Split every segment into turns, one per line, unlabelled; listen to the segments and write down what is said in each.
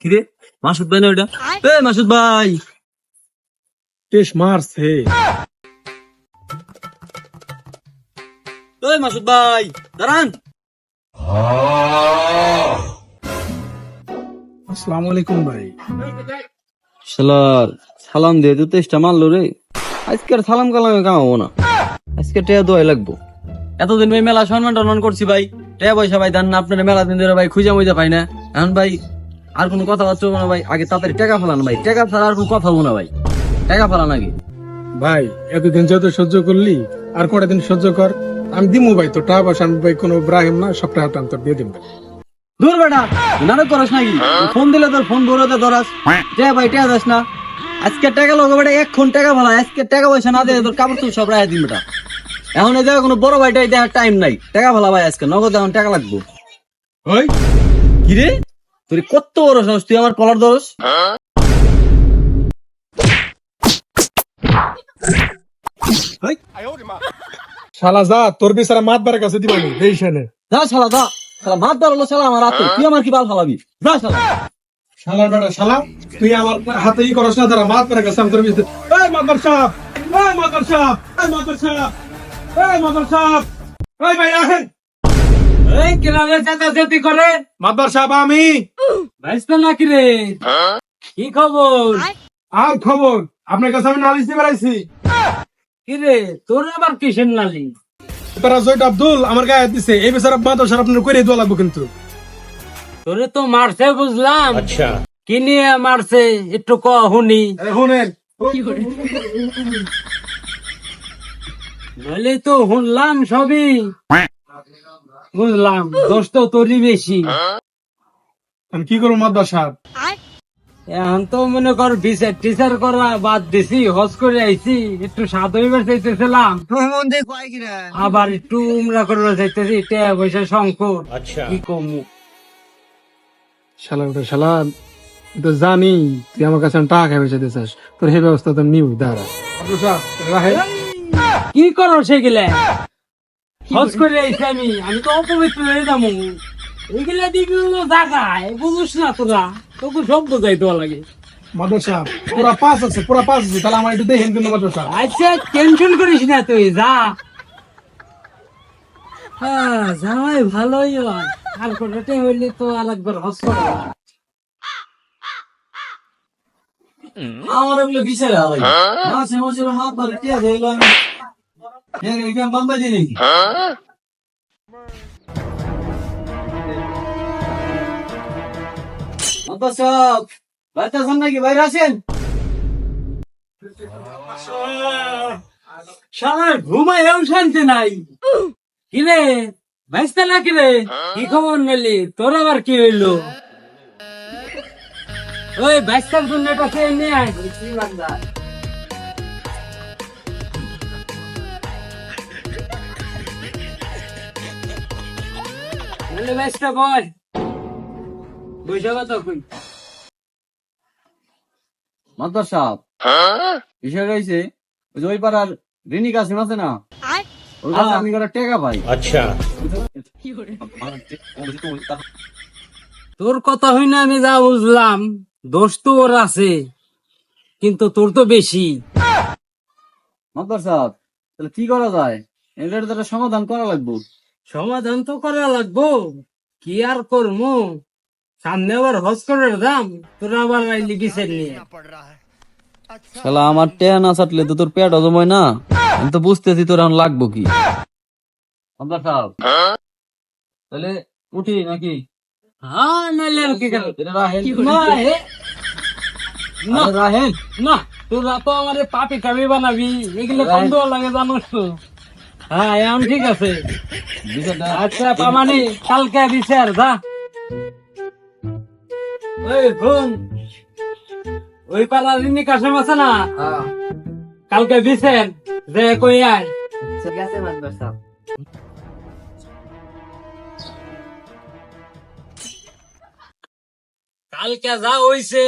কিরে মাসুদ ভাই না ওইটা? মাসুদ ভাই
টেস মারছে।
মাসুদ ভাই দাঁড়ান।
আসসালামু আলাইকুম ভাই।
শালার সালাম দিয়ে তো তেষ্টা মারলো রে। আজকে আর সালাম কালামে কামাবো না, আজকে টেয়া দোয়াই লাগবো। এতদিন ভাই মেলা সম্মান টন্মান করছি ভাই, টেয়া পয়সা ভাই দেন না আপনার মেলা দিন ধরে ভাই খুঁজা মুজা পাই না। এখন ভাই আর কোনো কথা বার্তা না ভাই, আগে তাড়াতাড়ি টাকা ফেলান ভাই, টাকা ছাড়া আর কোনো কথা হবো না ভাই, টাকা ফেলান আগে।
ভাই এতদিন যত সহ্য করলি আর কটা দিন সহ্য কর, আমি দিমু ভাই। তো টাকা পয়সা আমি ভাই কোনো ব্রাহিম না, সব টাকা টান তোর দিয়ে দিন ভাই।
দূর বেটা নাটক করস নাকি? ফোন দিলে তোর ফোন ধরে ধরাস, টেয়া ভাই টেয়া দাস না। আজকে টাকা লোক বেটা এখন টাকা ফেলা, আজকে টাকা পয়সা না দিয়ে তোর কাপড় তুল সব রায় দিন বেটা। এখন এই জায়গায় কোনো বড় ভাইটাই দেখার টাইম নাই, টাকা ফেলা ভাই আজকে নগদ এখন টাকা লাগবো।
ওই
কিরে তোর কত বড় সাহস, তুই আমার কলার ধরস?
শালা যা, তোর বিচারা মাত বারের কাছে দিবানি এই শানে।
যা শালা যা, শালা মাত দাঁড়ালো শালা আমার হাতে, তুই আমার কি বাল ফালাবি? যা শালা।
শালার বেটা শালা, তুই আমার হাতে ই করস না, তারা মাত বারের কাছে আমি তোর বিচার। এই মাদার সাহেব, এই মাদার সাহেব, এই মাদার সাহেব, এই মাদার সাহেব, এই ভাই রাখেন।
এই কিরালে চেঁচাচেঁচি করে
মাদার সাহেব আমি।
ভাইস্তা নাকি রে? কি খবর?
আর খবর আপনার কাছে আমি নালিশ দিয়ে বেড়াইছি।
কিরে তোর আবার কিসের নালি?
তারা জয়ট আব্দুল আমার গায়ে হাত দিছে, এই বিচারা মাদার সাহেব আপনার করে দেওয়া লাগবো কিন্তু।
তোরে তো মারছে বুঝলাম, আচ্ছা কি নিয়ে মারছে একটু ক শুনি।
শুনেন,
নইলে তো শুনলাম সবই বুঝলাম, দোষ তো তোরই বেশি।
আমি কি করবো মাদার সাহেব?
এখন তো মনে কর বিচার টিচার করা বাদ দিছি, হজ করে আইছি, একটু স্বাদ হইবার চাইতেছিলাম, আবার একটু উমরা করবার চাইতেছি, টাকা পয়সা সংকট, কি কমু।
শালা ওটা শালা, তো জানি তুই আমার কাছে টাকা খাই পয়সা দিছিস, তোর সেই ব্যবস্থা তো নিউ দাঁড়া।
কি করো সেগুলা? হজ করে আইছি আমি, আমি তো অপবিত্র হয়ে যাবো। এগুলা দিবি জায়গায় বুঝুস না তোরা, তোকে সব বোঝাই দেওয়া লাগে।
মাদার সাহেব পুরা পাস আছে, পুরা পাস আছে, তাহলে আমার একটু দেখেন কিন্তু মাদার সাহেব।
আচ্ছা টেনশন করিস না তুই, যা। হ্যাঁ যাওয়াই ভালোই হয়, আর কোটাতে হইলে তো আর একবার হজ করা। আমার এগুলো বিচার হয় মাঝে মাঝে হাত ধরে টিয়া ধরলাম, বাম্বা দিন সব বাচ্চা সামনে নাকি বাইরে আসেন। সারা ঘুমাইও শান্তি নাই। কিরে ভাইস্তা না কিরে, কি খবর নিলি? তোর আবার কি হইলো? ওই ভাইস্তার জন্য এটা খেয়ে নিয়ে আয়। বলে ভাইস্তা বল, বৈশাখ তো কই মাদার সাহেব বিষয় রয়েছে, ওই যে ওই পাড়ার রিনি কাসিম আছে না, ওর কাছে আমি করে টাকা পাই। আচ্ছা তোর কথা হই না, আমি যা বুঝলাম দোষ তো ওর আছে, কিন্তু তোর তো বেশি। মাদার সাহেব তাহলে কি করা যায়? এটার তো একটা সমাধান করা লাগবো। সমাধান তো করা লাগবো, কি আর করবো? সামনে আবার হজ করার দাম, তোরা আবার আইলি বিচার নিয়ে। শালা আমার টেয়া না চাটলে তো তোর পেট হজময় না, আমি তো বুঝতেছি তোর এখন লাগবো কি। আব্বা সাহেব তাহলে উঠি নাকি? হ্যাঁ নাইলে আর কি করব? রাহেন না, তোরা তো আমার পাপি কামি বানাবি, এগুলো কম দেওয়া লাগে জানোস তো। হ্যাঁ এখন ঠিক আছে, আচ্ছা পামানি কালকে বিচার যা। ওই ফোন ওই পাড়ার রিনি কাসম আছে না, কালকে বিচার যে কই আয়। কালকে যা হইছে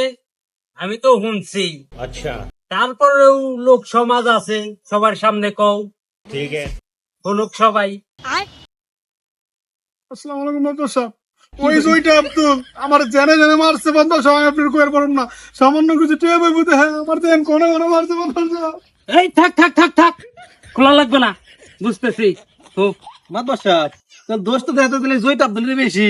আমি তো শুনছি, আচ্ছা তারপরেও লোক সমাজ আছে, সবার সামনে কও, ঠিক আছে শুনুক সবাই।
আসসালামু আলাইকুম মাদার সাহেব। ওই জয়টা আব্দুল আমার জেনে জেনে মারছে মাতবার সাহেব, আপনার কয়ের পারুম না, সামান্য কিছু টেয়ে বইতে হ্যাঁ আমার দেন কোনে কোনে মারছে মাতবার সাহেব।
এই থাক থাক থাক থাক, খোলা লাগবে না, বুঝতেছি তো।
মাতবার সাহেব তাহলে দোষ তো দেখতে দিলে জয়টা আব্দুলের বেশি।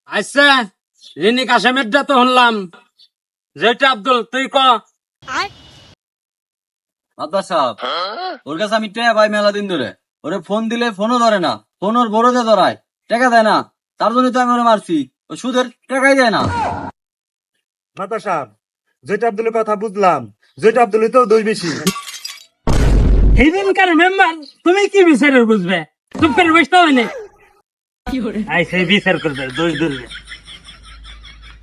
আচ্ছা, রিনিক আসামেরটা তো শুনলাম, যেটা আব্দুল তুই ক।
মাতবার সাহেব ওর কাছে আমি টেয়া ভাই মেলা দিন ধরে, ওরে ফোন দিলে ফোনও ধরে না, ফোন ওর বড়তে ধরায়, টাকা দেয় না, তার জন্য তো আমি ওরে মারছি, ও সুদের টাকাই দেয় না।
মাতা সাহেব যেটা আব্দুলের কথা বুঝলাম, যেটা আব্দুলের তো দোষ বেশি।
সেদিনকার মেম্বার তুমি কি বিচারের বুঝবে, চুপ করে বসতে হয় না। আইসে বিচার করবে, দোষ ধরবে।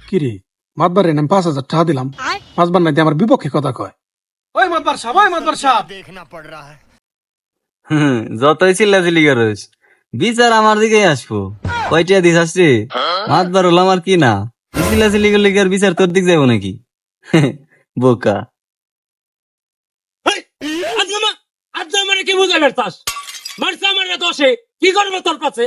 কিরে মাতবার আমি 5,000 টাকা দিলাম, মাতবার নাই দিয়ে আমার বিপক্ষে কথা কয়। ওই মাতবার সাহেব, ওই মাতবার সাহেব,
যতই চিল্লাচিল্লি করিস বিচার আমার দিকেই আসবো। কয়টা দিস আসছে মাতবার হলো আমার কি না, চিল্লাচিল্লি করলে কি আর বিচার তোর দিক যাবো নাকি? বোকা।
আজ আমার কি বুঝে বেড়তাস, মারছে আমার দোষে, কি করবো তোর কাছে?